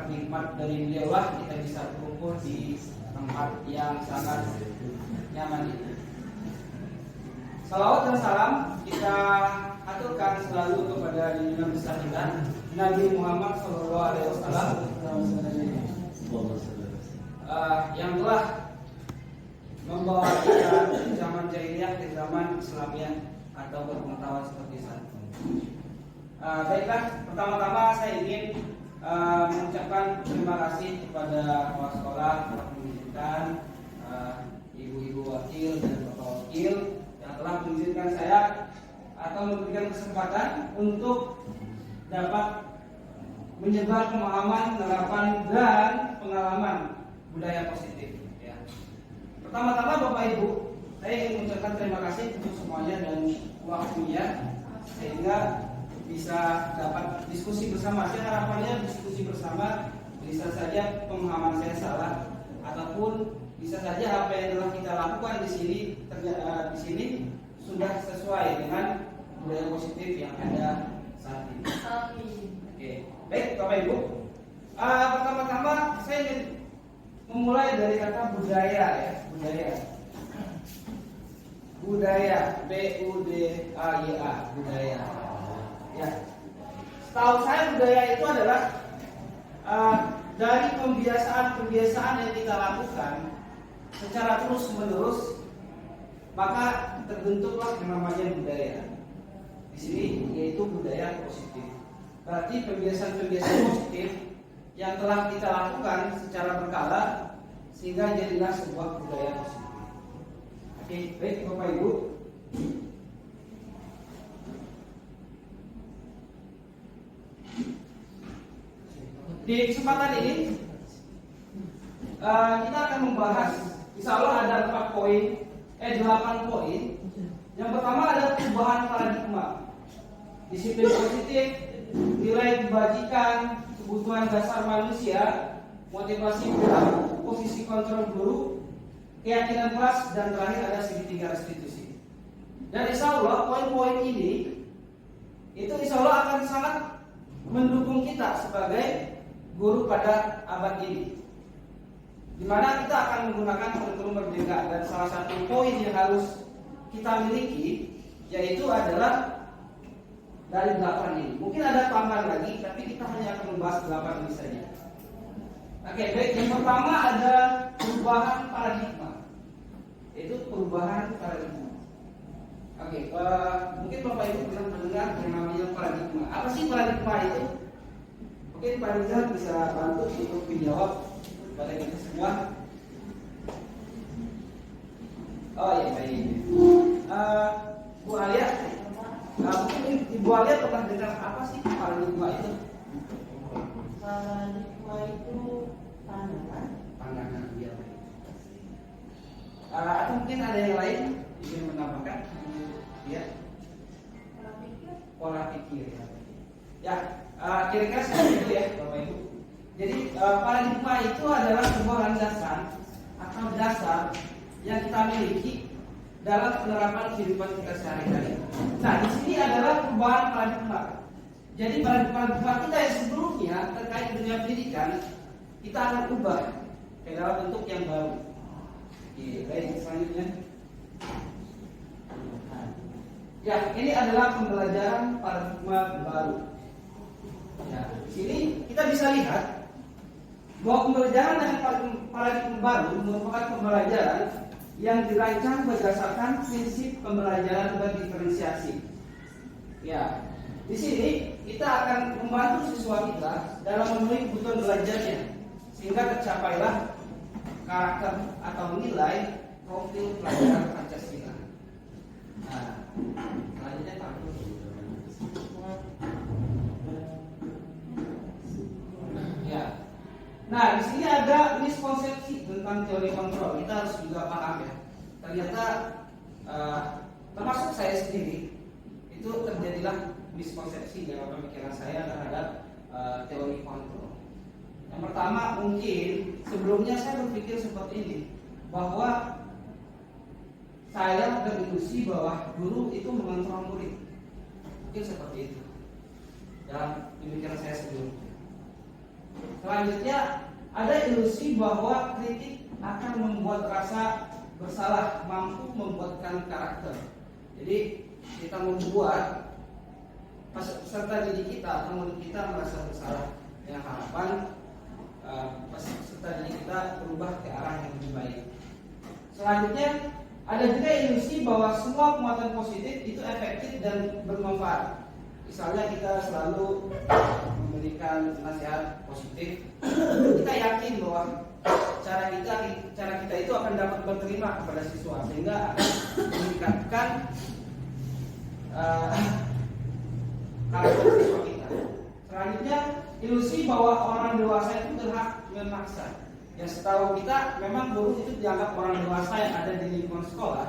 berkat nikmat dari beliau lah kita bisa berkumpul di tempat yang sangat nyaman ini. Salawat dan salam kita aturkan selalu kepada junjungan besar kita Nabi Muhammad SAW yang telah membawa kita dari zaman jahiliyah ke zaman Islamiah atau berpengetahuan seperti saat ini. Baiklah, pertama-tama saya ingin mengucapkan terima kasih kepada kepala sekolah, kepala pendidikan, ibu-ibu wakil dan bapak wakil yang telah mengizinkan saya atau memberikan kesempatan untuk dapat menyebar pemahaman, penerapan dan pengalaman budaya positif. Ya. Pertama-tama Bapak Ibu, saya ingin mengucapkan terima kasih untuk semuanya dan waktunya sehingga bisa dapat diskusi bersama. Saya harapannya diskusi bersama bisa saja pemahaman saya salah ataupun bisa saja apa yang telah kita lakukan di sini sudah sesuai dengan budaya positif yang ada saat ini. Oke, baik Bapak Ibu. Pertama-tama saya ingin memulai dari kata budaya ya, budaya, B-U-D-A-Y-A, budaya. Ya, setahu saya budaya itu adalah dari kebiasaan yang kita lakukan secara terus-menerus, maka terbentuklah yang namanya budaya. Di sini yaitu budaya positif. Berarti kebiasaan-kebiasaan positif yang telah kita lakukan secara berkala sehingga jadilah sebuah budaya positif. Oke, baik Bapak Ibu. Di kesempatan ini kita akan membahas, insya Allah ada 8 poin. Yang pertama ada perubahan paradigma, disiplin positif, nilai kebajikan, kebutuhan dasar manusia, motivasi perilaku, posisi kontrol guru, keyakinan kelas, dan terakhir ada segitiga restitusi. Dan insya Allah poin-poin ini itu insya Allah akan sangat mendukung kita sebagai guru pada abad ini, di mana kita akan menggunakan kurikulum merdeka, dan salah satu poin yang harus kita miliki yaitu adalah dari 8 ini. Mungkin ada tambahan lagi, tapi kita hanya akan membahas 8 ini saja. Oke, baik. Yang pertama ada perubahan paradigma, yaitu perubahan paradigma. Oke, mungkin Bapak Ibu pernah mendengar yang namanya paradigma. Apa sih paradigma itu? Mungkin Pak Rizal bisa bantu untuk menjawab kepada kita semua. Oh ya, baik. Bu Alia, mungkin Ibu Alia pernah dengar apa sih paradigma itu? Paradigma itu Pandangan, ya. Atau mungkin ada yang lain ingin menambahkan? Ya. Pola pikir. Ya. Kira-kira seperti itu ya Bapak Ibu. Jadi paradigma itu adalah sebuah landasan atau dasar yang kita miliki dalam penerapan kehidupan kita sehari-hari. Nah, di sini adalah perubahan paradigma. Jadi paradigma kita yang sebelumnya terkait dunia pendidikan kita akan ubah ke dalam bentuk yang baru. Oke, baik, selanjutnya. Ya, ini adalah pembelajaran paradigma baru. Ya, di sini kita bisa lihat bahwa pembelajaran dengan paradigma baru merupakan pembelajaran yang dirancang berdasarkan prinsip pembelajaran berdiferensiasi. Ya, di sini kita akan membantu siswa kita dalam memenuhi kebutuhan belajarnya sehingga tercapailah karakter atau nilai profil pelajaran Pancasila. Nah, selanjutnya Pak. Ya. Nah, di sini ada miskonsepsi tentang teori kontrol. Kita harus juga paham ya. Ternyata termasuk saya sendiri itu terjadilah miskonsepsi dalam pemikiran saya terhadap teori kontrol. Yang pertama, mungkin sebelumnya saya berpikir seperti ini, bahwa saya berilusi bahwa guru itu mengontrol murid. Mungkin seperti itu dalam pemikiran saya sebelumnya. Selanjutnya ada ilusi bahwa kritik akan membuat rasa bersalah, mampu membuatkan karakter. Jadi kita membuat peserta didik kita atau murid kita merasa bersalah. Yang harapan peserta didik kita berubah ke arah yang lebih baik. Selanjutnya ada juga ilusi bahwa semua penguatan positif itu efektif dan bermanfaat. Misalnya kita selalu memberikan nasihat positif, kita yakin bahwa cara kita itu akan dapat berterima kepada siswa sehingga akan meningkatkan karakter siswa kita. Selanjutnya ilusi bahwa orang dewasa itu berhak memaksa. Yang setahu kita memang guru itu dianggap orang dewasa yang ada di lingkungan sekolah.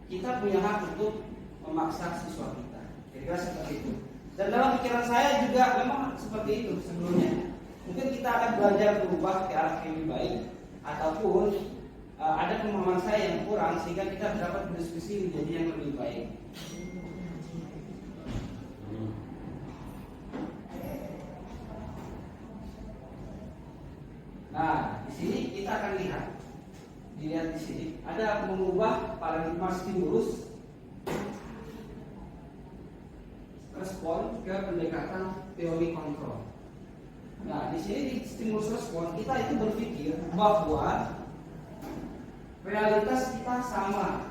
Kita punya hak untuk memaksa siswa kita. Kira-kira seperti itu. Dan dalam pikiran saya juga memang seperti itu sebelumnya. Mungkin kita akan belajar berubah ke arah yang lebih baik, ataupun ada pemahaman saya yang kurang sehingga kita dapat berdiskusi menjadi yang lebih baik. Nah, di sini kita akan dilihat di sini ada mengubah paradigma stimulus respon ke pendekatan teori kontrol. Nah, di sini di stimulus respon kita itu berpikir bahwa realitas kita sama,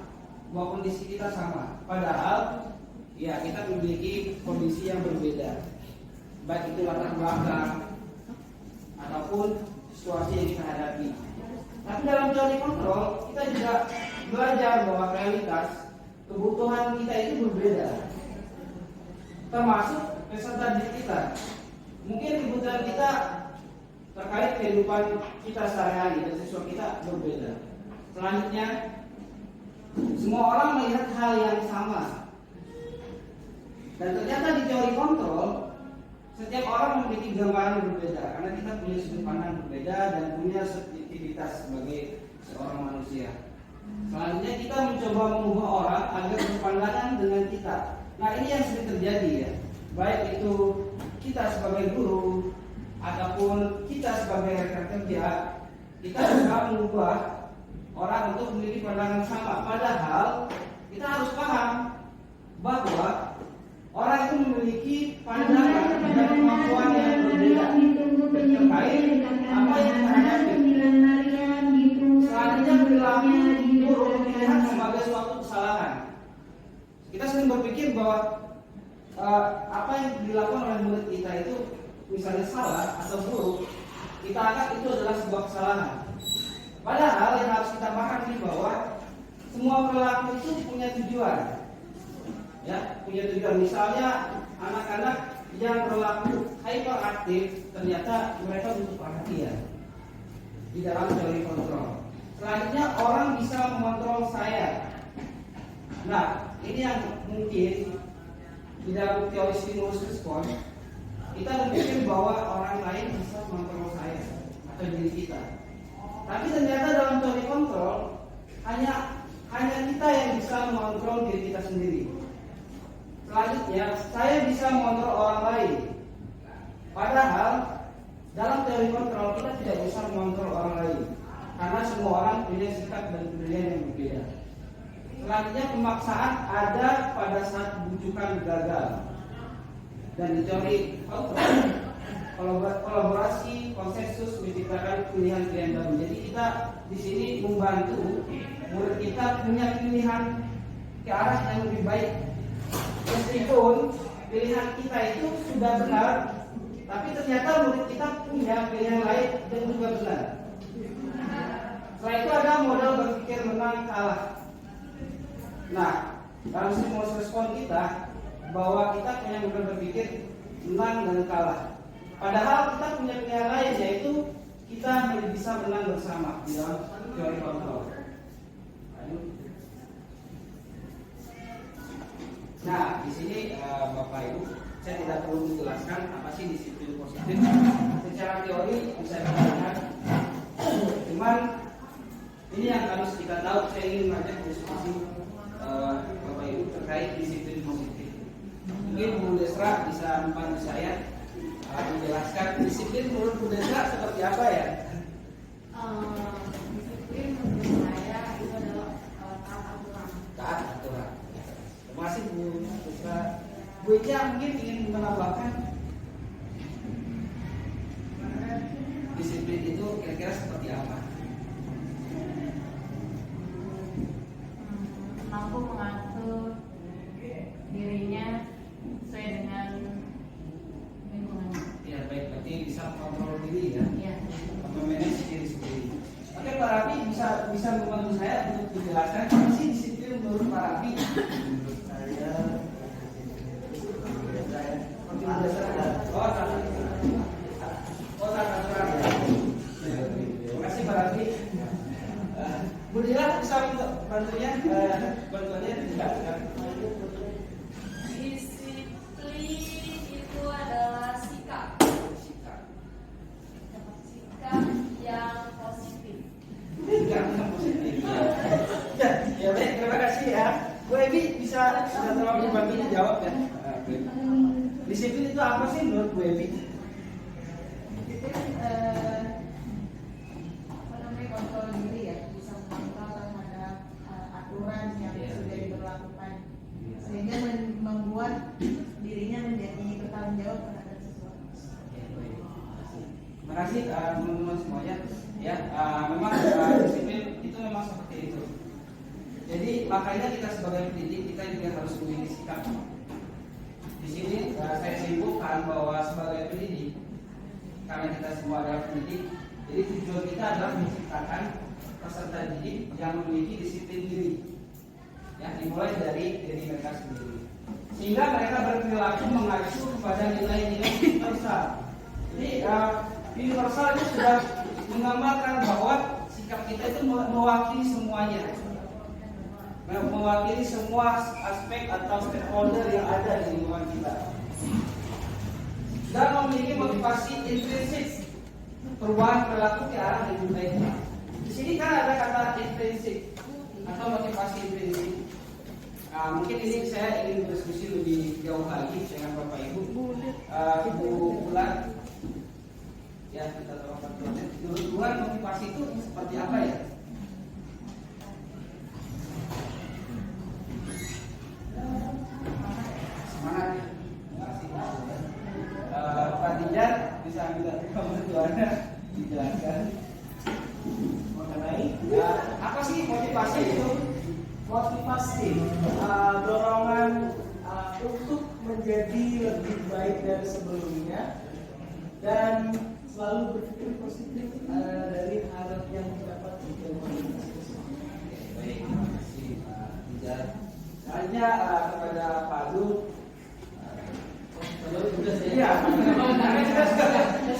bahwa kondisi kita sama. Padahal ya kita memiliki kondisi yang berbeda, baik itu latar belakang ataupun situasi yang kita hadapi. Tapi dalam teori kontrol kita juga belajar bahwa realitas kebutuhan kita itu berbeda, termasuk peserta didik kita. Mungkin kebutuhan kita terkait kehidupan kita sehari-hari dan siswa kita berbeda. Selanjutnya, semua orang melihat hal yang sama. Dan ternyata di teori kontrol, setiap orang memiliki gambaran berbeda karena kita punya sudut pandang berbeda dan punya subjektivitas sebagai seorang manusia. Selanjutnya kita mencoba mengubah orang agar berpandangan dengan kita. Nah, ini yang sering terjadi ya. Baik itu kita sebagai guru ataupun kita sebagai rekan kerja, kita juga mengubah orang untuk memiliki pandangan sama. Padahal kita harus paham bahwa orang itu memiliki pandangan dan kemampuan yang berbeda terkait apa yang kita hadapi. Selanjutnya perilaku guru dilihat sebagai suatu kesalahan. Kita sering berpikir bahwa apa yang dilakukan oleh murid kita itu misalnya salah atau buruk, kita anggap itu adalah sebuah kesalahan. Padahal yang harus kita pahami bahwa semua perilaku itu punya tujuan. Ya, punya tujuan. Misalnya anak-anak yang berlaku hyperaktif ternyata mereka butuh perhatian di dalam teori kontrol. Selanjutnya orang bisa mengontrol saya. Nah, ini yang mungkin di dalam teori stimulus respon kita berpikir bahwa orang lain bisa mengontrol saya atau diri kita. Tapi ternyata dalam teori kontrol hanya kita yang bisa mengontrol diri kita sendiri. Selanjutnya, saya bisa mengontrol orang lain. Padahal dalam teori kontrol kita tidak bisa mengontrol orang lain karena semua orang punya sikap dan kepribadian yang berbeda. Selanjutnya, pemaksaan ada pada saat bujukan gagal. Dan di teori kolaborasi konsensus menciptakan pilihan-pilihan baru. Jadi kita di sini membantu murid kita punya pilihan ke arah yang lebih baik. Meskipun pilihan kita itu sudah benar, tapi ternyata murid kita punya pilihan lain yang juga benar. Setelah itu ada model berpikir menang kalah. Nah, dalam stimulus respon kita bahwa kita punya model berpikir menang dan kalah. Padahal kita punya pilihan lain, yaitu kita bisa menang bersama di dalam teori kontrol. Nah, di sini Bapak Ibu, saya tidak perlu menjelaskan apa sih disiplin positif. Secara teori bisa dikatakan, cuman ini yang harus kita tahu. Saya ingin mengajak diskusi Bapak Ibu terkait disiplin positif. Mungkin Bu Desra bisa membantu saya Menjelaskan disiplin menurut Bu Desa seperti apa ya? Disiplin menurut saya itu adalah taat aturan. Taat aturan. Terima kasih Bu Desa. Bu Ica mungkin ingin menambahkan disiplin itu kira-kira seperti apa? Mampu mengatur dirinya sesuai dengan lingkungan. Ya baik, berarti bisa mengontrol diri ya, Ya. memanage diri sendiri. Oke Pak Rafi bisa membantu saya untuk menjelaskan apa sih disiplin menurut Pak Rafi? Menurut saya Seperti biasa ada. Tata aturan ya. Terima kasih Pak Rafi. Bu Dila bisa minta bantuannya dijelaskan. Disiplin itu adalah sikap yang positif. Enggak positif. Ya baik, terima kasih ya. Bu Evi bisa tolong dibantu dijawab ya. Disiplin itu apa sih menurut Bu Evi? Kontrol diri ya, bisa mengontrol terhadap aturan yang sudah diberlakukan, sehingga membuat dirinya menjadi bertanggung jawab terhadap sesuatu. Terima kasih teman-teman semuanya. Ya, memang disiplin itu memang seperti itu. Jadi makanya kita sebagai pendidik kita juga harus memiliki sikap. Di sini saya simpulkan bahwa sebagai pendidik, karena kita semua adalah pendidik, jadi tujuan kita adalah menciptakan peserta didik yang memiliki disiplin diri, yang dimulai dari diri mereka sendiri, sehingga mereka berperilaku mengacu kepada nilai-nilai universal. Jadi universal itu sudah menggambarkan bahwa sikap kita itu mewakili semuanya, mewakili semua aspek atau stakeholder yang ada di lingkungan kita, dan memiliki motivasi intrinsik perubahan perilaku ke arah lebih baik. Di sini kan ada kata intrinsik atau motivasi intrinsik. Mungkin ini saya ingin berdiskusi lebih jauh lagi dengan Bapak Ibu. Ibu Bulan, ya kita tolong bantuannya. Menurut Bulan motivasi itu seperti apa ya? Semangat ya. Terima kasih Pak Dijan, bisa minta bantuannya dijelaskan mengenai apa sih motivasi itu? motivasi dorongan untuk menjadi lebih baik dari sebelumnya dan selalu berpikir positif dari hal yang dapat dilakukan. Baik, terima kasih Pak Dijan. Hanya kepada Pak Adu. Iya,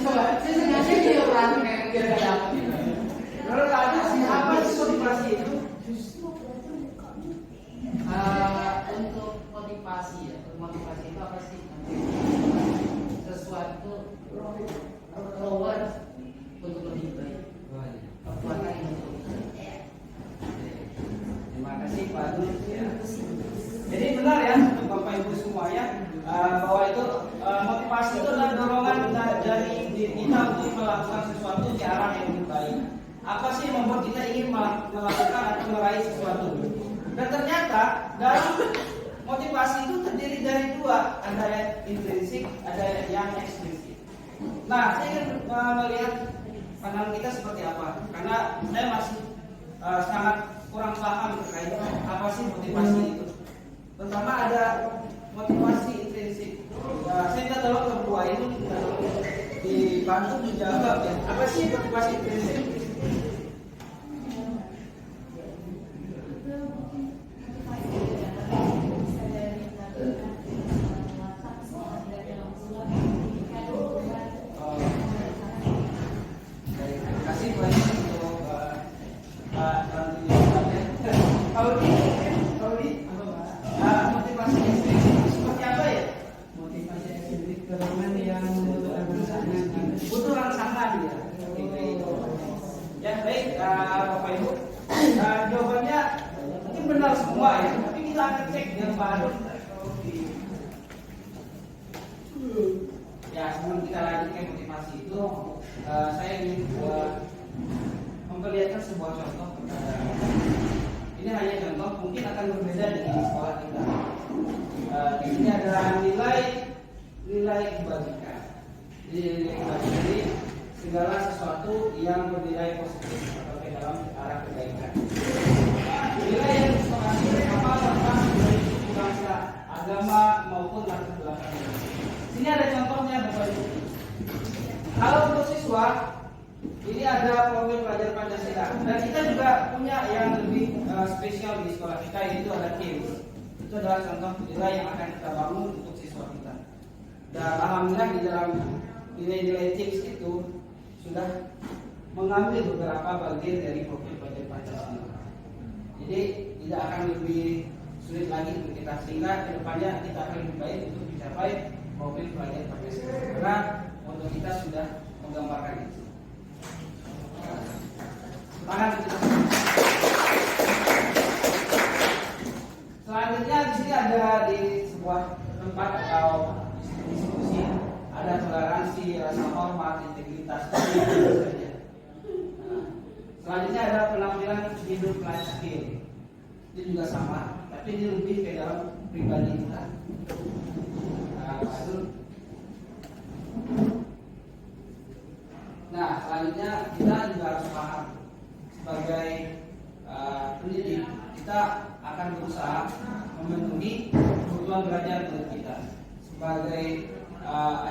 saya sengaja dia orang biar nggak dapat. Menurut Adu apa sih motivasi itu? Untuk motivasi ya, motivasi itu apa sih? Sesuatu power untuk lebih baik, kekuatan untuk lebih baik. Terima kasih Pak Dul. Ya. Jadi benar ya untuk Bapak Ibu semuanya bahwa itu motivasi itu adalah dorongan dari diri kita untuk melakukan sesuatu ke arah yang lebih baik. Apa sih yang membuat kita ingin melakukan atau meraih sesuatu? Dan ternyata dalam motivasi itu terdiri dari dua, ada yang intrinsik, ada yang eksplisit. Nah, saya ingin melihat pandangan kita seperti apa, karena saya masih sangat kurang paham terkait apa sih motivasi itu. Pertama ada motivasi intrinsik. Saya minta tolong ke Bu Ainun dibantu menjawab ya. Apa sih motivasi intrinsik? Jawabannya mungkin benar semua ya, tapi kita akan cek yang baru. Ya, sebelum kita lanjut ke motivasi itu, saya ingin memperlihatkan sebuah contoh kepada ini hanya contoh, mungkin akan berbeda dengan sekolah kita. Di sini ada nilai kebajikan. Nilai kebajikan ini segala sesuatu yang bernilai positif atau ke dalam arah kebaikan. Nilai yang disepakati bersama tentang dari suku bangsa, agama maupun latar belakang. Sini ada contohnya Bapak Ibu. Kalau untuk siswa ini ada profil pelajar Pancasila dan kita juga punya yang lebih spesial di sekolah kita, yaitu ada KIMS. Itu adalah contoh nilai yang akan kita bangun untuk siswa kita. Dan alhamdulillah di dalam nilai-nilai KIMS itu sudah mengambil beberapa bagian dari profil pelajar Pancasila. Jadi tidak akan lebih sulit lagi untuk kita, sehingga kedepannya kita akan lebih baik untuk mencapai profil pelajar Pancasila karena untuk kita sudah menggambarkan itu. Selanjutnya di sini ada di sebuah tempat atau diskusi, ada toleransi, rasa hormat, integritas, saja. Selanjutnya ada penampilan hidup life skill. Ini juga sama, tapi ini lebih ke dalam pribadi kita. Nah, selanjutnya kita juga harus paham sebagai pendidik, kita akan berusaha memenuhi kebutuhan belajar murid kita. Sebagai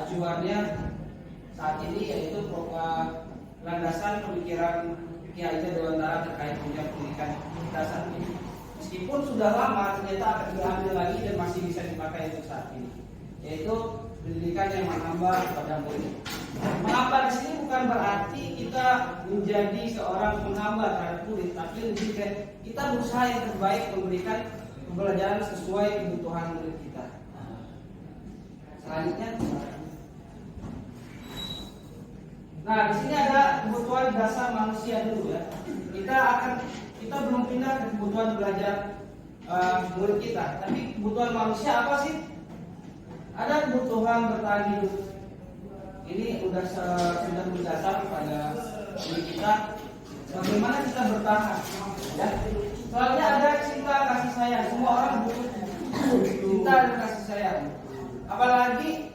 acuannya saat ini yaitu landasan pemikiran Ki Hajar Dewantara terkait dunia pendidikan kita saat ini. Meskipun sudah lama, ternyata akan diambil lagi dan masih bisa dipakai untuk saat ini, yaitu pendidikan yang menambah kepada murid. Mengapa di sini bukan berarti kita menjadi seorang penambah terhadap murid, tapi lebih kita berusaha yang terbaik memberikan pembelajaran sesuai kebutuhan murid kita. Selanjutnya, nah di sini ada kebutuhan dasar manusia dulu ya. Kita belum pindah ke kebutuhan belajar murid kita, tapi kebutuhan manusia apa sih? Ada kebutuhan bertahan hidup. Ini sudah berdasar pada diri kita. Bagaimana kita bertahan? Ya. Soalnya ada cinta kasih sayang. Semua orang butuh cinta dan kasih sayang. Apalagi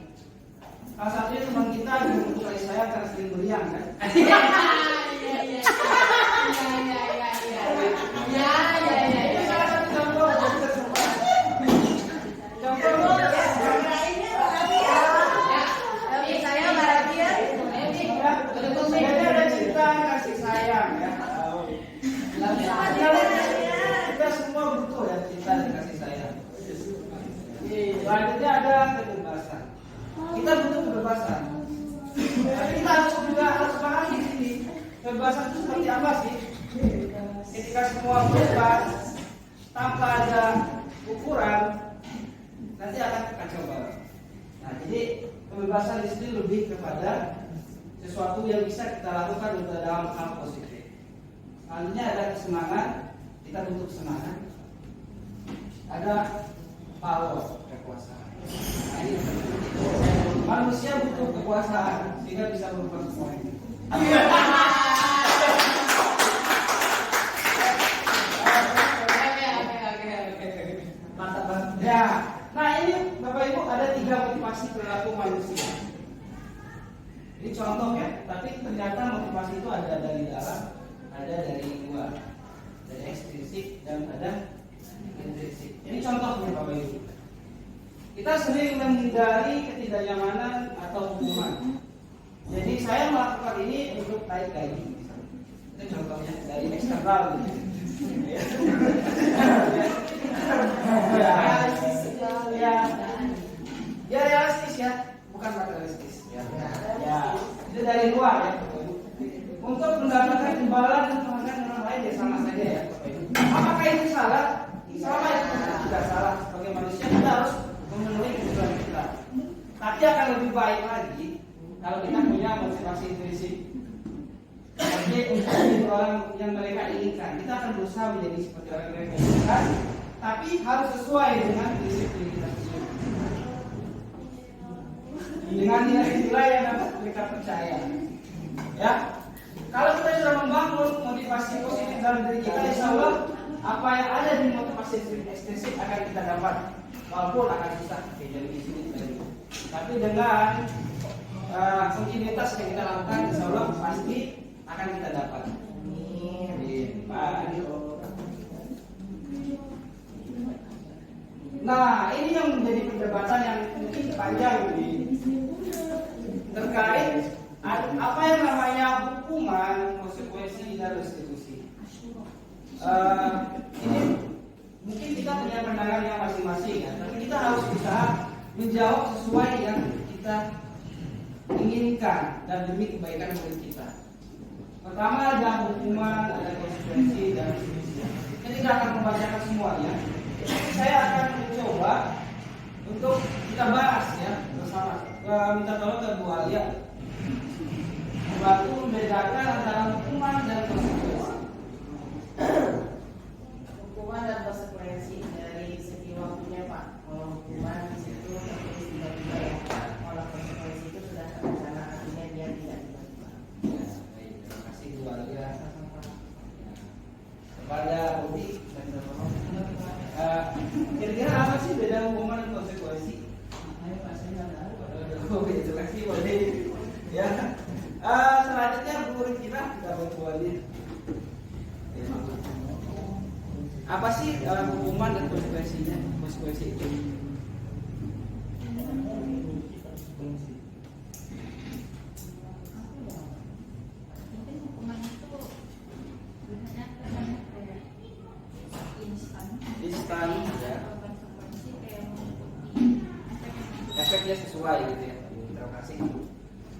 salah satunya teman kita yang butuh kasih sayang karena sering beriang kan? Itu salah satu contoh. Jadi ada cinta kasih sayang ya. Kita semua butuh ya cinta dan kasih sayang. Selanjutnya ada kebebasan. Kita butuh kebebasan. Tapi kita harus paham di sini. Kebebasan itu seperti apa sih? Ketika semua bebas tanpa ada ukuran, nanti akan kacau balau. Nah, jadi kebebasan di sini lebih kepada sesuatu yang bisa kita lakukan untuk dalam hal positif. Selanjutnya ada kesenangan, kita butuh kesenangan. Ada power, kekuasaan. Nah, ini manusia butuh kekuasaan sehingga bisa berbuat semua ini. Mantap banget. Ya, nah ini Bapak Ibu ada 3 motivasi perilaku manusia. Ini contoh ya, tapi ternyata motivasi itu ada dari dalam, ada dari luar, dari ekstrinsik dan ada intrinsik. Ini contohnya Bapak Ibu. Kita sering menghindari ketidaknyamanan atau hukuman. Jadi saya melakukan ini untuk naik gaji. Itu contohnya dari eksternal. Ya realistis ya, bukan materialistis. Ya, itu dari luar ya. Untuk mendapatkan imbalan dan penghargaan orang lain ya sama saja ya. Apakah ini salah? Selama itu tidak salah. Sebagai manusia kita harus memenuhi kebutuhan kita. Tapi akan lebih baik lagi kalau kita punya motivasi intrinsik. Jadi untuk menjadi orang yang mereka inginkan, kita akan berusaha menjadi seperti orang yang mereka inginkan, tapi harus sesuai dengan prinsip diri kita sendiri. dengan nilai-nilai yang dapat mereka percaya. Ya, kalau kita sudah membangun motivasi positif dalam diri kita, insya Allah apa yang ada di motivasi ekstensif akan kita dapat, walaupun akan susah jadi di sini. Tapi dengan kontinuitas yang kita lakukan, insya Allah pasti akan kita dapat. Nah, ini yang menjadi perdebatan yang mungkin panjang terkait apa yang namanya hukuman, konsekuensi, dan restitusi. Ini mungkin kita punya pandangan yang masing-masing, ya, tapi kita harus bisa menjawab sesuai yang kita inginkan dan demi kebaikan murid kita. Pertama ada hukuman, ada konsekuensi, dan restitusi. Saya tidak akan membacakan semuanya. Saya akan mencoba untuk kita bahas ya bersama. Minta tolong ke Bu Alia membantu membedakan antara hukuman dan konsekuensi. Hukuman dan konsekuensi dari segi waktunya Pak. Kalau hukuman di situ tertulis tiba-tiba ya. Kalau konsekuensi itu sudah terencana, artinya dia tidak tiba-tiba. Ya, baik, terima kasih Bu Alia. Kepada Budi, saya minta tolong. Kira-kira apa sih beda hukuman dan konsekuensi? Ayo Pak, saya nggak tahu. Oke, terima kasih boleh. Ya, selanjutnya murid kita berbuatnya. Apa sih hukuman dan konsekuensinya? Konsekuensi itu? Mungkin hukuman itu biasanya kayak instan. Instan, ya. Konsekuensi kayak mengikuti Efeknya sesuai gitu ya. Terima kasih.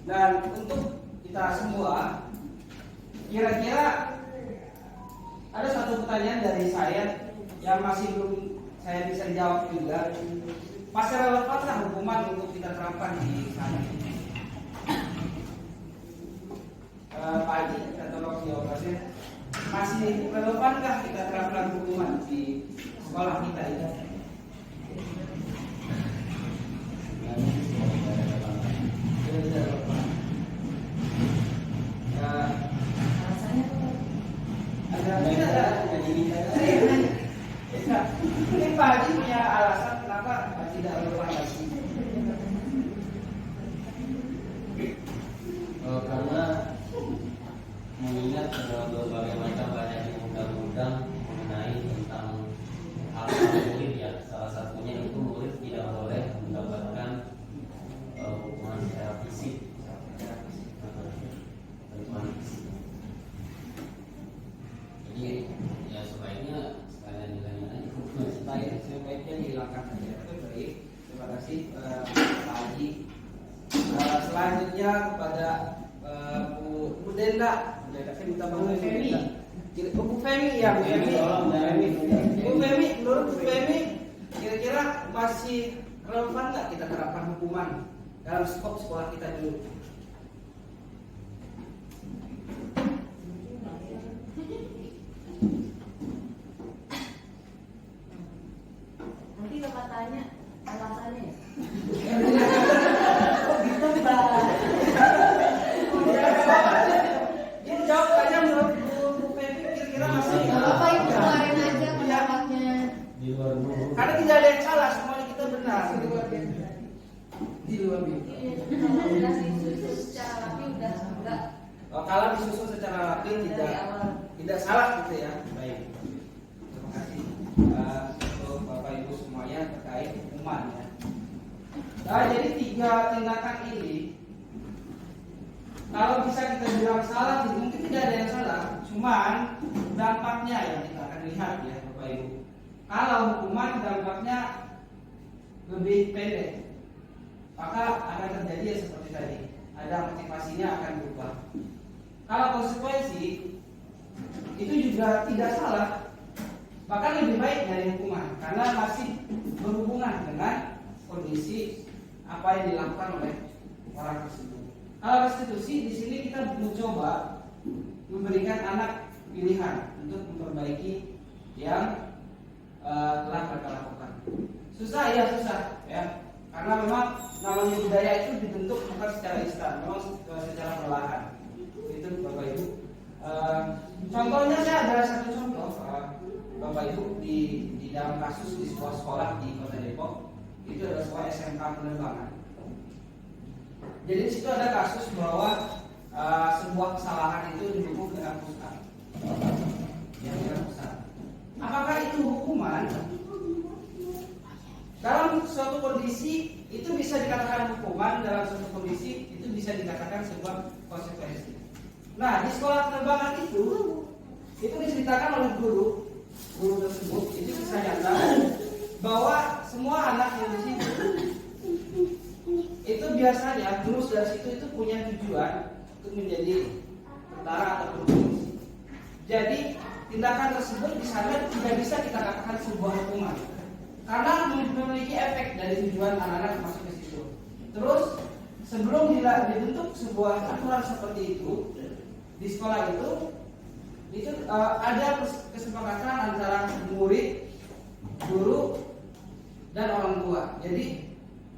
Dan untuk kita semua, kira-kira ada satu pertanyaan dari saya yang masih belum saya bisa jawab juga. Masih relevankah hukuman untuk kita terapkan di sana? Pak Haji, kita tolong jawabnya. Masih relevankah kita terapkan hukuman di sekolah kita ini? Mungkin Pak Haji punya alasan kenapa tidak relevan lagi. Karena mengingat berbagai macam banyak undang-undang mengenai tentang hak murid ya, salah satunya itu murid tidak boleh mendapatkan hukuman secara fisik. Jadi ya sebaiknya sekalian dihilangkan aja. Sebaiknya dihilangkan saja. Baik, terima kasih Pak Haji. Selanjutnya kepada Bu Denda. Saya minta bantuan Bu Denda. Bu Femi ya, Bu Femi. Bu Femi, menurut Bu Femi, kira-kira masih relevan nggak kita terapkan hukuman dalam skop sekolah kita dulu? Nanti Bapak tanya alasannya. Ini jawab aja menurut Bu Femi, kira-kira masih Bapak Ibu keluarin aja pendapatnya. Di luar dulu. karena tidak ada yang salah, semuanya kita benar. Di luar biasa. Kalau udah disusun secara rapi udah enggak. Kalau disusun secara rapi Dari awal. tidak salah gitu ya. Baik. Terima kasih untuk Bapak Ibu semuanya terkait hukuman ya. Nah, jadi 3 tindakan ini kalau bisa kita bilang salah, mungkin tidak ada yang salah, cuman dampaknya yang kita akan lihat ya Bapak Ibu. Kalau hukuman dampaknya lebih pendek, maka akan terjadi ya seperti tadi, ada motivasinya akan berubah. Kalau konsekuensi itu juga tidak salah, bahkan lebih baik dari hukuman karena masih berhubungan dengan kondisi apa yang dilakukan oleh orang tersebut. Kalau restitusi di sini kita mencoba memberikan anak pilihan untuk memperbaiki yang telah mereka lakukan. Susah ya susah ya. Karena memang namanya budaya itu dibentuk bukan secara instan, memang secara perlahan. Itu Bapak Ibu. Contohnya saya ada satu contoh, Bapak Ibu, di dalam kasus di sebuah sekolah di Kota Depok. Itu adalah sebuah SMK penerbangan. Jadi di situ ada kasus bahwa sebuah kesalahan itu didukung dengan pusat. Ya, dengan pusat. Apakah itu hukuman? Dalam suatu kondisi itu bisa dikatakan hukuman, dalam suatu kondisi itu bisa dikatakan sebuah konsekuensi. Nah, di sekolah penerbangan itu diceritakan oleh guru tersebut, itu kisah nyata bahwa semua anak yang di situ itu biasanya lulus dari situ itu punya tujuan untuk menjadi tentara atau polisi. Jadi tindakan tersebut di sana tidak bisa kita katakan sebuah hukuman karena memiliki efek dari tujuan anak-anak masuk ke situ. Terus sebelum dibentuk sebuah aturan seperti itu di sekolah itu ada kesepakatan antara murid, guru, dan orang tua. Jadi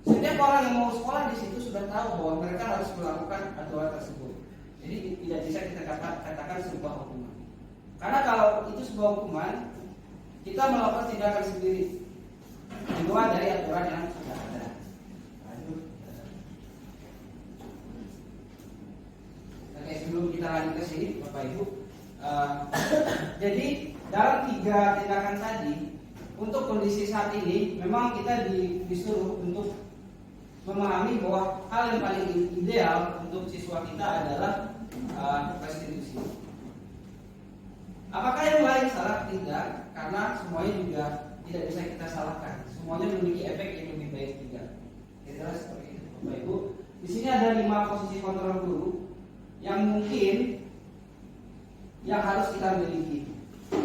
setiap orang yang mau sekolah di situ sudah tahu bahwa mereka harus melakukan aturan tersebut. Jadi tidak bisa kita katakan sebuah hukuman. Karena kalau itu sebuah hukuman, kita melakukan tindakan sendiri di luar dari aturan yang sudah ada. Oke, sebelum kita lanjut ke sini, Bapak Ibu, jadi dalam 3 tindakan tadi, untuk kondisi saat ini, memang kita disuruh untuk memahami bahwa hal yang paling ideal untuk siswa kita adalah restitusi. Apakah yang lain salah? Tidak, karena semuanya juga tidak bisa kita salahkan. Semuanya memiliki efek yang lebih baik juga. Kira-kira seperti itu, Bapak Ibu. Di sini ada 5 posisi kontrol guru yang mungkin yang harus kita miliki.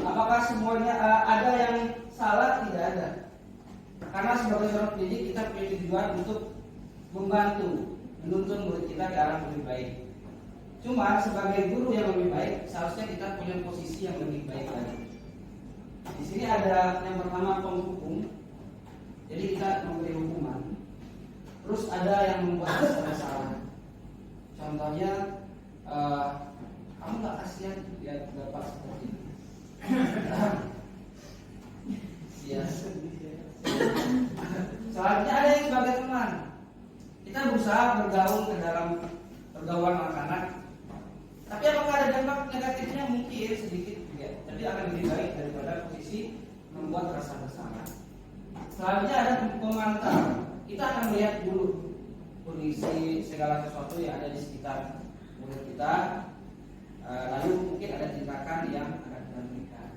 Apakah semuanya ada yang salah? Tidak ada. Karena sebagai seorang pendidik kita punya tujuan untuk membantu menuntun murid kita ke arah lebih baik. Cuma sebagai guru yang lebih baik, seharusnya kita punya posisi yang lebih baik lagi. Di sini ada yang pertama penghukum. Jadi kita memberi hukuman. Terus ada yang membuat kesalahan. Contohnya, kamu nggak kasihan lihat bapak seperti ini. Ya. Selanjutnya ada yang sebagai teman. Kita berusaha bergaul ke dalam pergaulan anak-anak. Tapi apakah ada dampak negatifnya? Mungkin sedikit ya. Tapi akan lebih baik daripada posisi membuat rasa bersalah. Selanjutnya ada pemantau. Kita akan melihat dulu kondisi segala sesuatu yang ada di sekitar murid kita. Lalu mungkin ada tindakan yang akan kita berikan.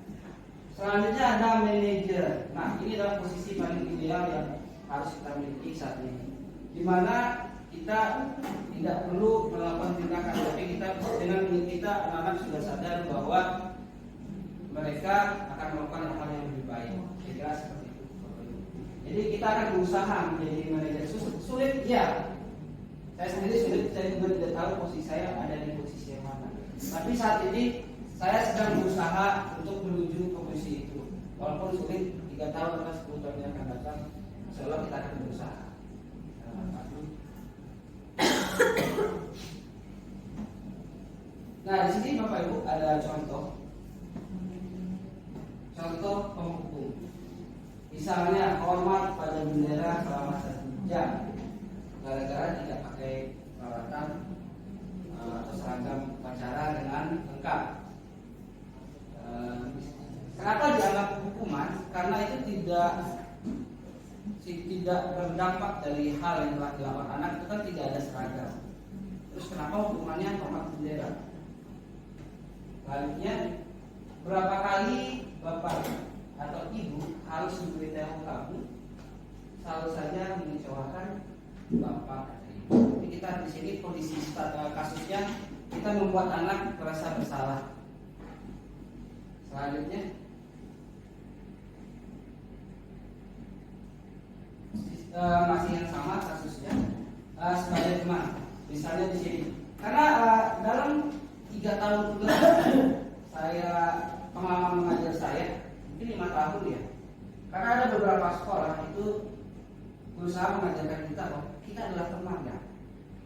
Selanjutnya ada manajer. Nah, ini adalah posisi paling ideal yang harus kita miliki saat ini, di mana kita tidak perlu melakukan tindakan, tapi kita dengan kita anak-anak sudah sadar bahwa mereka akan melakukan hal yang lebih baik. Kira-kira seperti itu. Jadi kita akan berusaha menjadi manajer. Sulit ya. Saya sendiri sulit. Saya juga tidak tahu posisi saya ada di posisi yang mana. Tapi saat ini saya sedang berusaha untuk menuju ke posisi itu. Walaupun sulit, 3 tahun atau 10 tahun yang akan datang, insyaallah kita akan berusaha. Nah, di sini Bapak Ibu ada contoh penghukum. Misalnya hormat pada bendera selama 1 jam gara-gara tidak pakai peralatan atau seragam upacara dengan lengkap. Kenapa dianggap hukuman? Karena itu tidak berdampak dari hal yang telah dilakukan anak, itu kan tidak ada seragam. Terus kenapa hukumannya hormat bendera? Selanjutnya, berapa kali bapak atau ibu harus memberitahu kamu selalu saja mengecewakan bapak atau ibu. Jadi kita di sini kondisi kasusnya kita membuat anak merasa bersalah. Selanjutnya, masih yang sama kasusnya sebagai teman. Misalnya di sini, karena dalam 3 tahun saya pengalaman mengajar saya mungkin 5 tahun ya. Karena ada beberapa sekolah itu berusaha mengajarkan kita bahwa kita adalah teman ya.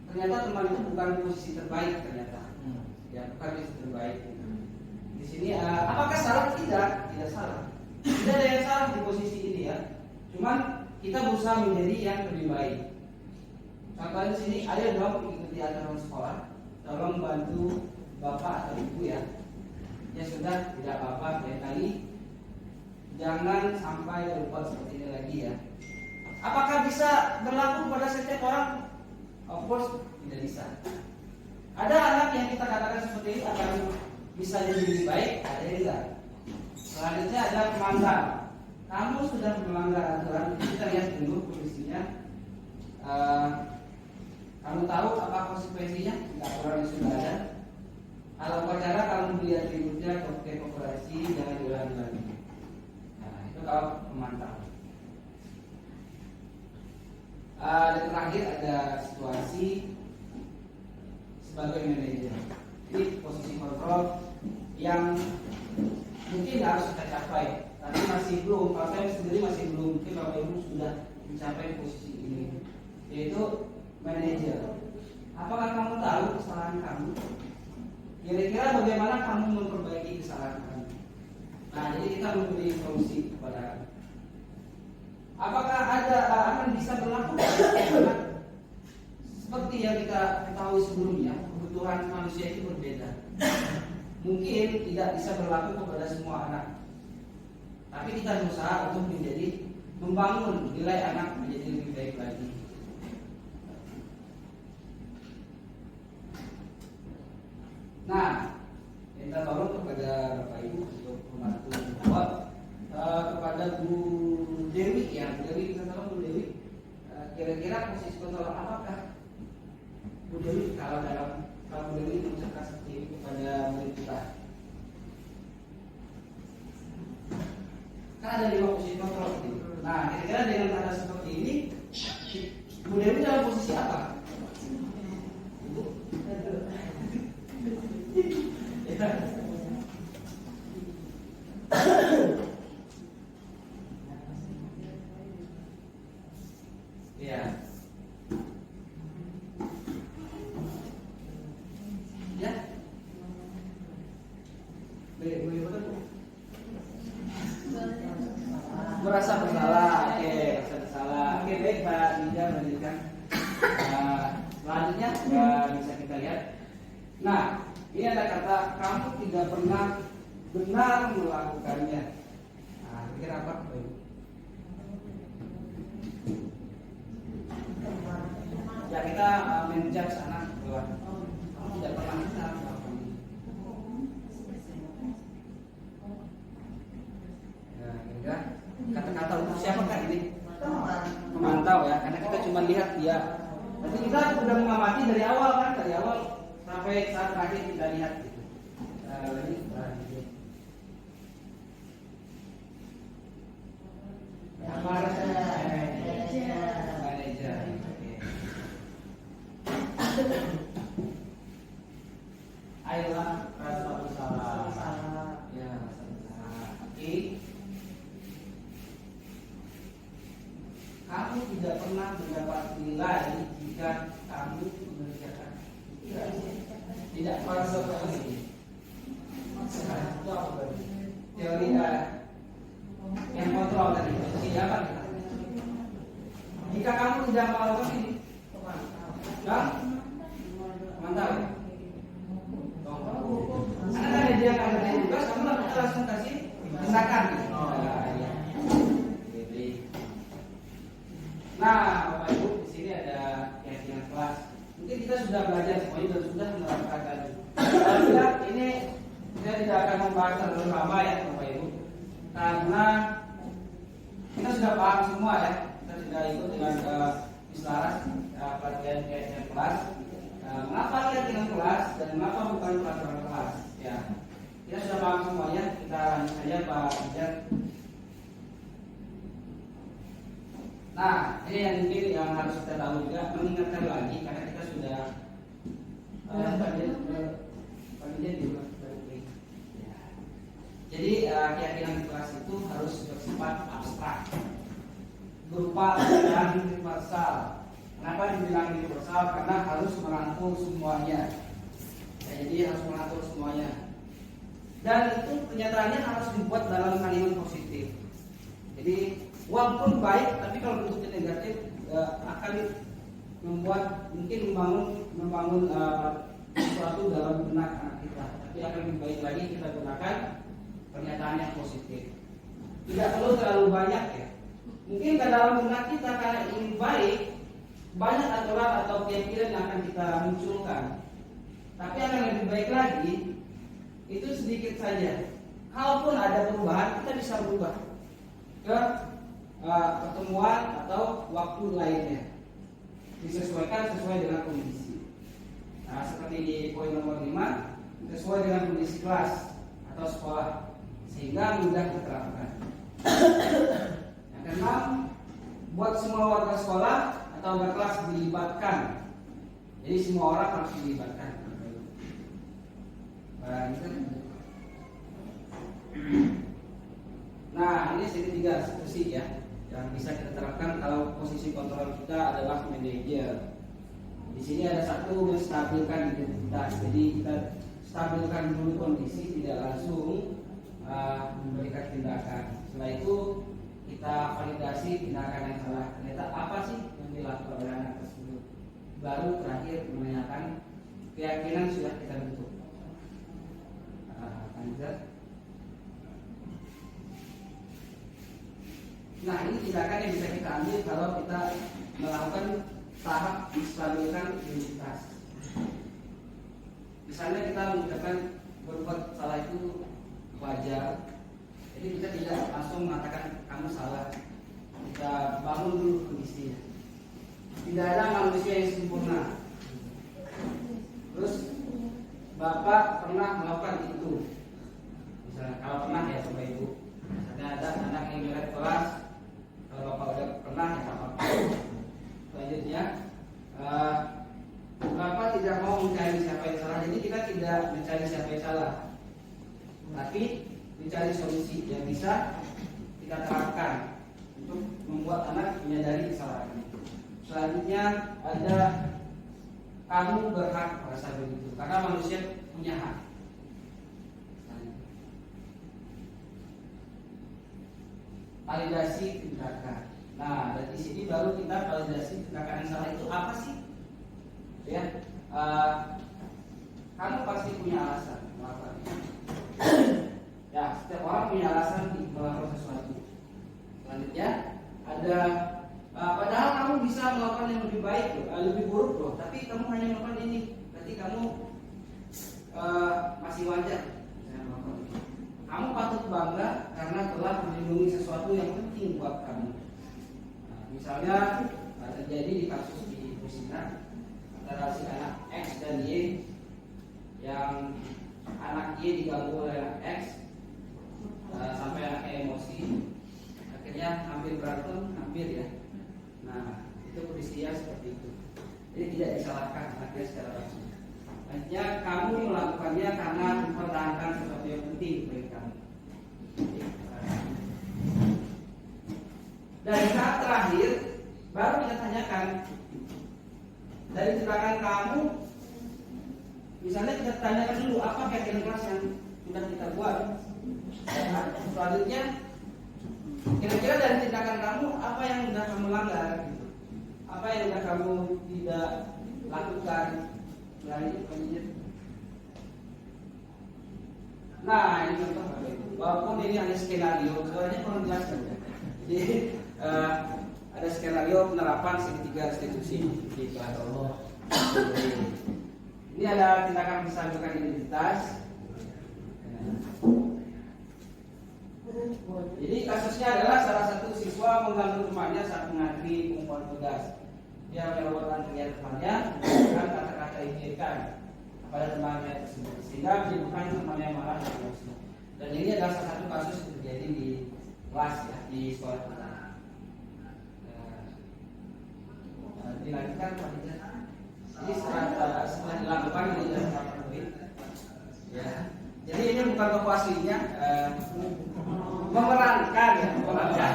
Ternyata teman itu bukan posisi terbaik ternyata. Ya, bukan posisi terbaik. Di sini apakah salah? Tidak salah. Tidak ada yang salah di posisi ini ya. Cuman kita berusaha menjadi yang lebih baik. Contohnya di sini, ayo dong ikuti aturan sekolah, tolong bantu bapak atau ibu ya. Ya sudah, tidak apa-apa, lain kali jangan sampai berbuat seperti ini lagi ya. Apakah bisa berlaku pada setiap orang? Of course, tidak bisa. Ada anak yang kita katakan seperti ini akan bisa jadi lebih baik, ada yang tidak. Selanjutnya ada pelanggar. Kamu sudah melanggar aturan, kita lihat dulu kondisinya. Kamu tahu apa konsekuensinya? Aturan yang sudah ada. Kalau upacara kamu beli atributnya ke koperasi, jangan diulangi lagi. Nah, itu kalau memantau. Dan terakhir ada situasi sebagai manajer. Jadi posisi kontrol yang mungkin harus kita capai, tapi masih belum. Kalau saya sendiri masih belum. Mungkin Bapak Ibu sudah mencapai posisi ini, yaitu manajer. Apakah kamu tahu kesalahan kamu? Kira-kira bagaimana kamu memperbaiki kesalahan kamu? Nah, jadi kita memberi solusi kepada kamu. Apakah akan bisa berlaku seperti yang kita ketahui sebelumnya? Kebutuhan manusia itu berbeda. Mungkin tidak bisa berlaku kepada semua anak, tapi kita berusaha untuk membangun nilai anak menjadi lebih baik lagi. Nah, minta tolong kepada Bapak Ibu untuk membantu membuat kepada Bu Dewi ya. Bu Dewi, kita tolong Bu Dewi. Kira-kira posisi kontrol apakah Bu Dewi kalau Bu Dewi mengucapkan seperti ini kepada murid kita? Kan ada 5 posisi kontrol gitu. Nah, kira-kira dengan tanda seperti ini, Bu Dewi dalam posisi apa? Ya. Ya. Boleh betul. Merasa bersalah. Oke, merasa bersalah. Oke, baik Pak Nida melanjutkan. Selanjutnya bisa kita lihat. Nah, ini ada kata kamu tidak pernah benar melakukannya. Nah, kira apa? Ya kita menjudge anak bahwa kamu tidak pernah benar melakukannya. Ya, kira kata-kata untuk siapakah ini? Memantau ya, karena kita cuma lihat dia. Tapi kita sudah mengamati dari awal kan, dari awal sampai saat terakhir kita lihat gitu. Manajer. Ayolah rasa bersalah. Ya, rasa bersalah. Oke. Kamu tidak pernah mendapat nilai jika kamu mengerjakan. Tidak masuk ke sini. Teori yang kontrol tadi. Siapa kita? Jika kamu tidak melakukan ini, mantap. Karena dia akan ada tugas, kamu langsung kasih tindakan. Nah, Bapak Ibu, di sini ada keyakinan kelas. Mungkin kita sudah belajar semuanya dan sudah menerapkan tadi. Alhamdulillah, ini saya tidak akan membahas terlalu lama ya, Bapak Ibu, karena kita sudah paham semua ya. Kita sudah ikut dengan Islaras pelatihan keyakinan kelas. Mengapa keyakinan kelas dan mengapa bukan peraturan kelas? Ya, kita sudah paham semuanya. Kita lanjut saja Pak Bijar. Nah, ini yang mungkin yang harus kita tahu juga, mengingatkan lagi karena kita sudah jadi keyakinan kelas itu harus bersifat abstrak, berupa perbedaan universal. Kenapa dibilang universal? Karena harus merangkul semuanya. Ya, jadi harus merangkul semuanya. Dan itu kenyataannya harus dibuat dalam kalimat positif. Jadi walaupun baik, tapi kalau bentuknya negatif akan membuat mungkin membangun sesuatu dalam benak anak kita. Tapi akan lebih baik lagi kita gunakan pernyataan yang positif. Tidak perlu terlalu banyak ya. Mungkin ke dalam benak kita karena ingin baik, banyak aturan atau keyakinan yang akan kita munculkan. Tapi akan lebih baik lagi itu sedikit saja. Kalaupun ada perubahan, kita bisa berubah ke pertemuan atau waktu lainnya, disesuaikan sesuai dengan kondisi. Nah, seperti di poin nomor 5, sesuai dengan kondisi kelas atau sekolah sehingga mudah diterapkan. Yang keenam, buat semua warga sekolah atau warga kelas dilibatkan. Jadi semua orang harus dilibatkan. Nah, ini segitiga situasi ya yang bisa kita terapkan kalau posisi kontrol kita adalah manajer. Di sini ada satu, menstabilkan identitas. Jadi kita stabilkan dulu kondisi, tidak langsung memberikan tindakan. Setelah itu kita validasi tindakan yang salah. Ternyata apa sih yang dilakukan oleh anak tersebut? Baru terakhir menanyakan keyakinan sudah kita bentuk. Nah, ini tindakan yang bisa kita ambil kalau kita melakukan tahap menstabilkan identitas. Misalnya kita mengucapkan berbuat salah itu wajar, jadi kita tidak langsung mengatakan kamu salah. Kita bangun dulu kondisinya. Tidak ada manusia yang sempurna. Terus Bapak pernah melakukan itu. Misalnya kalau pernah ya sama ibu. Misalnya ada anak yang nilai kelas, kalau Bapak udah pernah ya Bapak. Selanjutnya Bapak tidak mau mencari siapa yang salah. Jadi kita tidak mencari siapa yang salah, tapi mencari solusi yang bisa kita terapkan untuk membuat anak menyadari kesalahannya. Selanjutnya ada kamu berhak merasa begitu karena manusia punya hak. Validasi tindakan. Nah, dari sini baru kita validasi tindakan yang salah itu apa sih? Ya, kamu pasti punya alasan melakukannya. Ya, setiap orang punya alasan di melakukan sesuatu. Selanjutnya ada padahal kamu bisa melakukan yang lebih baik loh, lebih buruk loh, tapi kamu hanya melakukan ini, berarti kamu masih wajar. Kamu patut bangga karena telah melindungi sesuatu yang penting buat kamu. Nah, misalnya terjadi di kasus di Kusina antara si anak X dan Y, yang anak Y diganggu oleh anak X sampai anaknya emosi, akhirnya hampir berantem, hampir ya. Nah, itu kondisinya seperti itu. Jadi tidak disalahkan anaknya secara langsung. Artinya kamu melakukannya karena mempertahankan sesuatu yang penting bagi kamu. Dan saat terakhir baru kita tanyakan dari tindakan kamu. Misalnya kita tanyakan dulu apa keyakinan keras yang sudah kita buat. Nah, selanjutnya kira-kira dari tindakan kamu apa yang sudah kamu langgar, gitu. Apa yang sudah kamu tidak lakukan. Nah, ini contoh walaupun ini hanya skenario, soalnya kurang jelas saja. Jadi ada skenario penerapan segitiga restitusi di kelas Allah. Ini ada tindakan menstabilkan identitas. Jadi kasusnya adalah salah satu siswa mengganggu temannya saat mengantri pengumuman tugas. Dia melewatkan kegiatan temannya dengan kata-kata injilkan kepada temannya tersebut, sehingga menyebabkan temannya marah dan emosi. Dan ini adalah salah satu kasus yang terjadi di kelas ya, di sekolah kita. Dilanjutkan selanjutnya. Jadi setelah dilakukan ini adalah salah ya. Jadi ini bukan toko aslinya, memerankan ya, memerankan.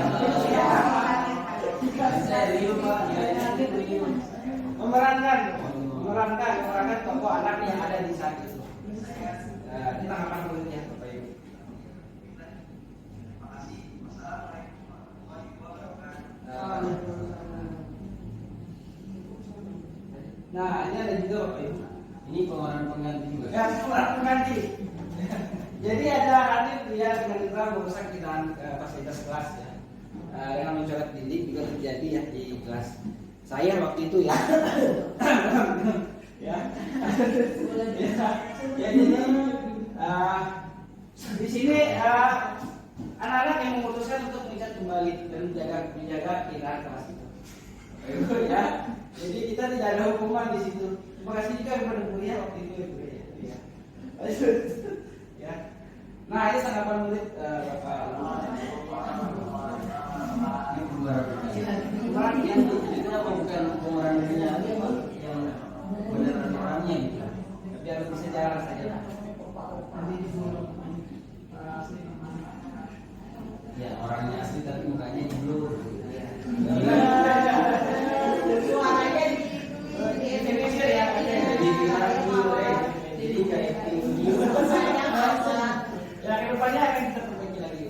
Serius Pak, ya ini memerankan tokoh anak yang ada di saat itu. Ini tanggapan menurutnya Bapak Ibu. Nah, ini ada juga Bapak Ibu. Ini pengeluaran pengganti juga. Ya, pengeluaran pengganti. Jadi ada Radit dia dengan Iqbal merusak ciptaan fasilitas kelas ya. Dengan mencoret dinding juga terjadi ya di kelas saya waktu itu ya. Ya. Jadi di sini anak-anak yang memutuskan untuk mencat kembali dan menjaga keindahan kelas itu. Ya. Jadi kita tidak ada hukuman di situ. Terima kasih juga kepada mulia waktu itu ya. Ya. Nah, ini tanggapan murid Bapak. Pengeluaran yang itu apa bukan pengeluaran dunia yang beneran orangnya gitu. Biar bisa jalan saja. Ya orangnya asli tapi mukanya blur. Suaranya di Indonesia ya, jadi kayak video. Ya kedepannya akan kita perbaiki lagi.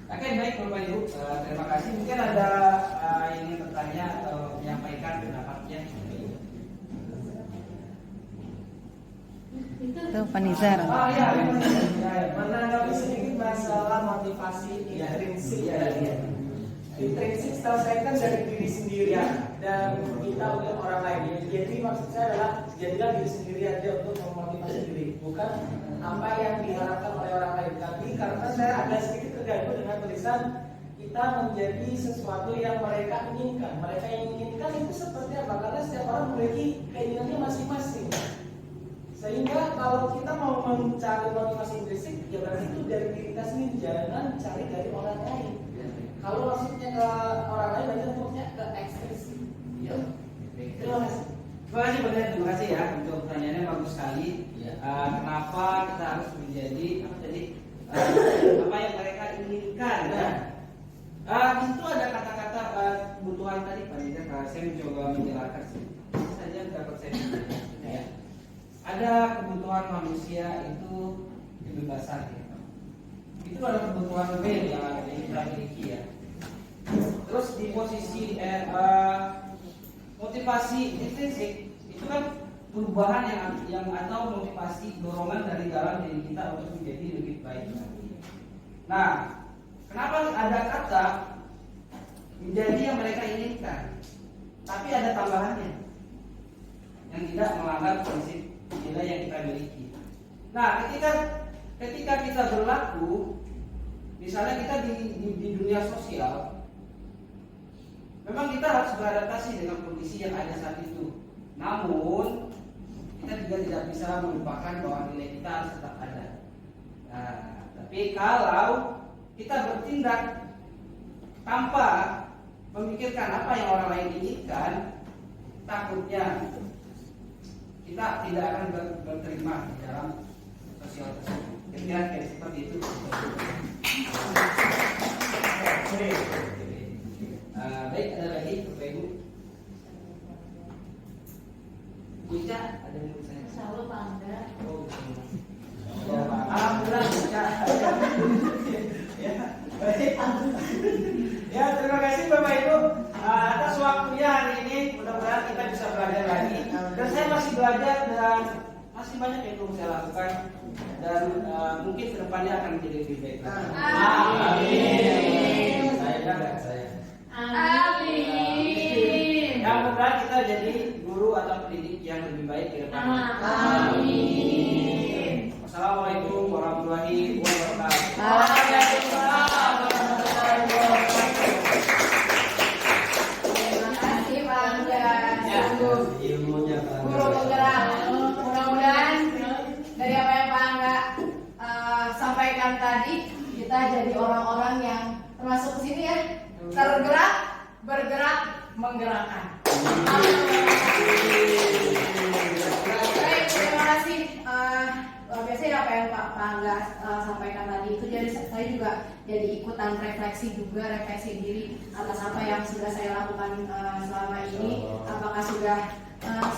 Oke baik Bapak Ibu, terima kasih. Mungkin ada yang ingin bertanya atau menyampaikan pendapatnya. Itu Panizar. Oh iya, Menanggapi sedikit masalah motivasi intrinsik intrinsik setahu saya kan dari diri sendiri dan kita untuk orang lain. Jadi maksud saya adalah jadilah diri sendiri aja untuk memotivasi diri, bukan apa yang diharapkan oleh orang lain. Tapi karena saya agak sedikit terganggu dengan tulisan kita menjadi sesuatu yang mereka inginkan. Mereka yang inginkan itu seperti apa? Karena setiap orang memiliki keinginannya masing-masing. Sehingga kalau kita mau mencari motivasi intrinsik, ya berarti itu dari diri kita sendiri, jangan cari dari orang lain. Kalau maksudnya ke orang lain, berarti maksudnya ke ekstrinsi. Terima kasih. Terima kasih ya untuk pertanyaannya bagus sekali. Ya. Kenapa kita harus menjadi apa yang mereka inginkan? Ya. Di situ ada kata-kata kebutuhan tadi Pak Nida. Saya mencoba menjelaskan saja dapat saya. Ya. Ada kebutuhan manusia itu kebebasan. Ya. Itu adalah kebutuhan real yang kita miliki ya. Terus di posisi motivasi intrinsik itu kan perubahan yang atau motivasi dorongan dari dalam diri kita untuk menjadi lebih baik. Nah, kenapa ada kata menjadi yang mereka inginkan, tapi ada tambahannya yang tidak melanggar prinsip nilai yang kita miliki. Nah, ketika kita berlaku, misalnya kita di dunia sosial, memang kita harus beradaptasi dengan kondisi yang ada saat itu. Namun kita juga tidak bisa melupakan bahwa nilai kita harus tetap ada. Nah, tapi kalau kita bertindak tanpa memikirkan apa yang orang lain inginkan, takutnya kita tidak akan berterima di dalam sosial tersebut. Kira-kira kayak seperti itu. Baik, ada lagi Bapak Ibu. Buca, ada yang saya. Selalu bangga. Oh, ya, alhamdulillah Buca. Ya, baik. Ya, terima kasih Bapak Ibu atas waktunya hari ini. Mudah-mudahan kita bisa belajar lagi. Dan saya masih belajar dan masih banyak yang perlu saya lakukan. Dan mungkin kedepannya akan menjadi lebih baik. Amin. Saya. Amin. Yang mudah kita jadi guru atau pendidik yang lebih baik ke depan. Amin. Wassalamualaikum warahmatullahi wabarakatuh. Waalaikumsalam warahmatullahi wabarakatuh. Terima kasih Pak Angga. Sungguh Ilmunya guru penggerak. Mudah-mudahan dari apa yang Pak Angga sampaikan tadi, kita jadi orang-orang yang termasuk ke sini ya, tergerak, bergerak, menggerakkan. Baik, terima kasih apa yang Pak Angga sampaikan tadi itu jadi saya juga jadi ikutan refleksi diri atas apa yang sudah saya lakukan selama ini, apakah sudah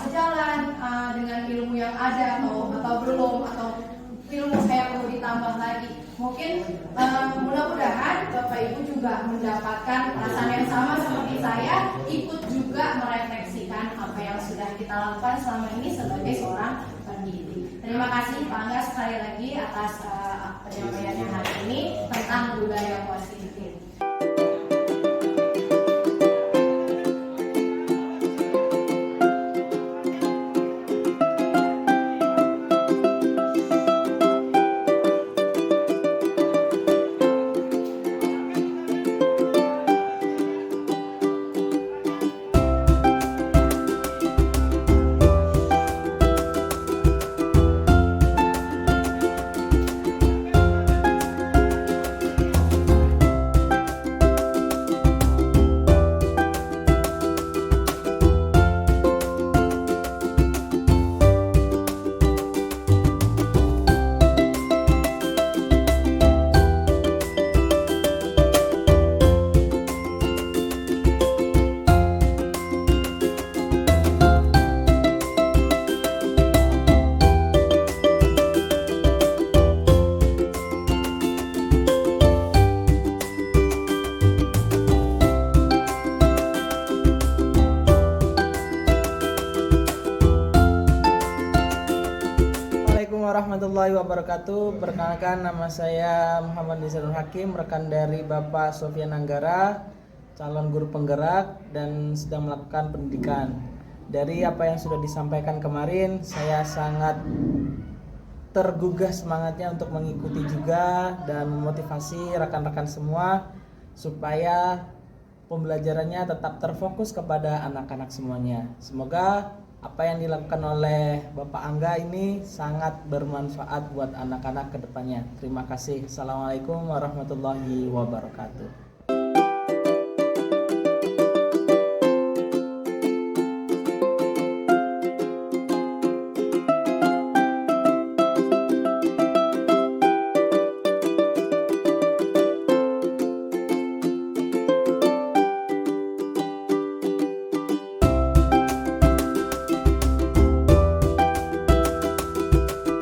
sejalan dengan ilmu yang ada atau belum, atau ilmu saya perlu ditambah lagi. Mungkin mudah-mudahan Bapak Ibu juga mendapatkan perasaan yang sama seperti saya, ikut juga merefleksikan apa yang sudah kita lakukan selama ini sebagai seorang pendidik. Terima kasih Pak Angga sekali lagi atas penyampaiannya hari ini tentang budaya positif. Warahmatullahi wabarakatuh. Perkenalkan, nama saya Muhammad Nizarul Hakim, rekan dari Bapak Sofyan Anggara, calon guru penggerak dan sedang melakukan pendidikan. Dari apa yang sudah disampaikan kemarin, saya sangat tergugah semangatnya untuk mengikuti juga dan memotivasi rekan-rekan semua supaya pembelajarannya tetap terfokus kepada anak-anak semuanya. Semoga apa yang dilakukan oleh Bapak Angga ini sangat bermanfaat buat anak-anak ke depannya. Terima kasih. Assalamualaikum warahmatullahi wabarakatuh.